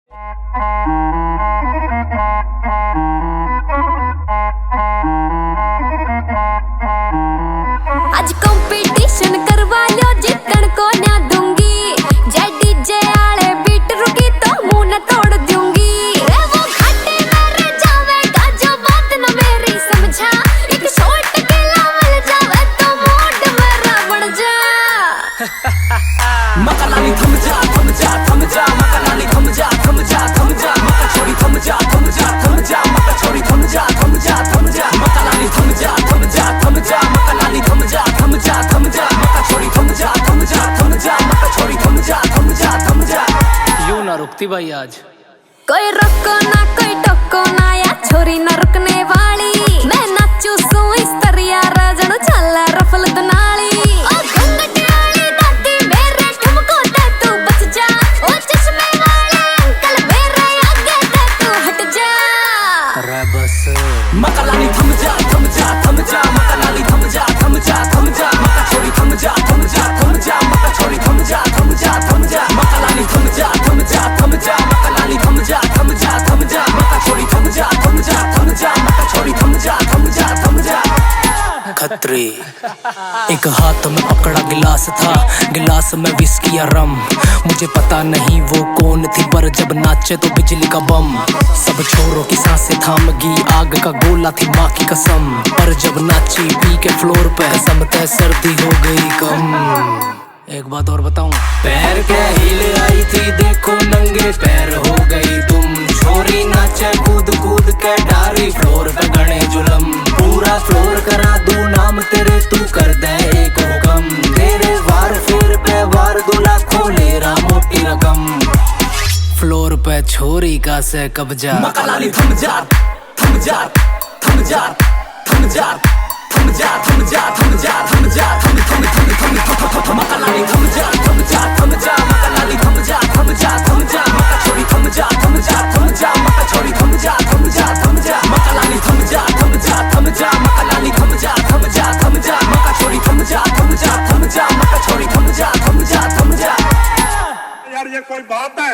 आज कंपटीशन करवा लो, जीतन को ना दूंगी। जय डीजे आले बीट रुकी तो मुंह न तोड़ दूंगी। रे वो घाटे में रह जावेगा जो बात न मेरी समझा। एक शॉट के लावल जावे तो मूड मेरा बढ़ जा। मकालानी थम जा थम जा थम जा, मकालानी थम जा थम जा थम जा, मका छोरी थम जा थम जा थम जा, मका छोरी थम जा थम जा थम जा, मकालानी थम जा थम जा थम जा, मकालानी थम जा थम जा थम जा, मका छोरी थम जा थम जा थम जा, मका छोरी थम जा थम जा थम जा। यूं ना रुकती भाई आज। कोई रोको ना कोई टोको ना, या छोरी ना रुकने वाली। मैं नाचू सू इस तरिया राजन चला रफल दनाली। ओ घंगटे वाली दादी मेरे ठुमको दे तू बच जा। ओ चश्मे वाले अंकल मेरे आगे दे तू हट जा। रे बस मकालानी थम जा थम जा थम जा, मकालानी थम जा थम जा थम जा, मका छोरी थम जा थम जा थम जा, मका छोरी थम जा थम जा थम जा, मकालानी थम जा थम जा थम जा, मकालानी थम जा थम जा थम जा, मका छोरी थम जा थम जा थम जा, मका छोरी थम जा थम जा थम जा। खतरी एक हाथ में पकड़ा गिलास था, गिलास में विस्की या रम। मुझे पता नहीं वो कौन थी, पर जब नाचे तो बिजली का बम। सब छोरों की सांसें थाम गई, आग का गोला थी माँ की कसम। पर जब नाची पी के फ्लोर पे समते सर्दी हो गई कम। एक बात और बताऊं, पैर के हील आई थी देखो नंगे पैर हो गई तुम। छोरी नाचे कूद कूद के डारी फ्लोर पे गणे जुलम। पूरा फ्लोर करा दूं नाम तेरे, तू कर दे एक हुक्म। तेरे वार फिर पे वार दो लाखों ले रहा मोटी रकम। फ्लोर पे छोरी का से कब्जा। मकालानी थम जा थम जा थम जा थम जा थम जा थम जा थम जा थम जा थम थम थम थम थम, मकालानी थम जा थम जा थम जा, मकालानी थम जा थम जा थम जा, मका छोरी थम जा थम जा थम जा, मका छोरी थम जा थम जा थम जा, मकालानी थम जा थम जा थम जा, मकालानी थम जा थम जा थम जा, मका छोरी थम जा थम जा थम जा, मका छोरी थम जा थम जा थम जा। यार ये कोई बात है?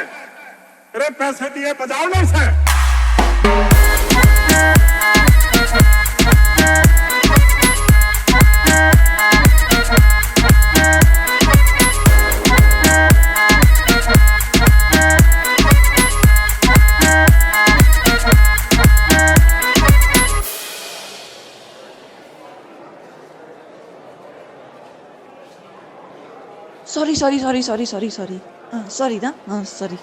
अरे पैसे दिए बजाओ नहीं से। सॉरी ना, सॉरी।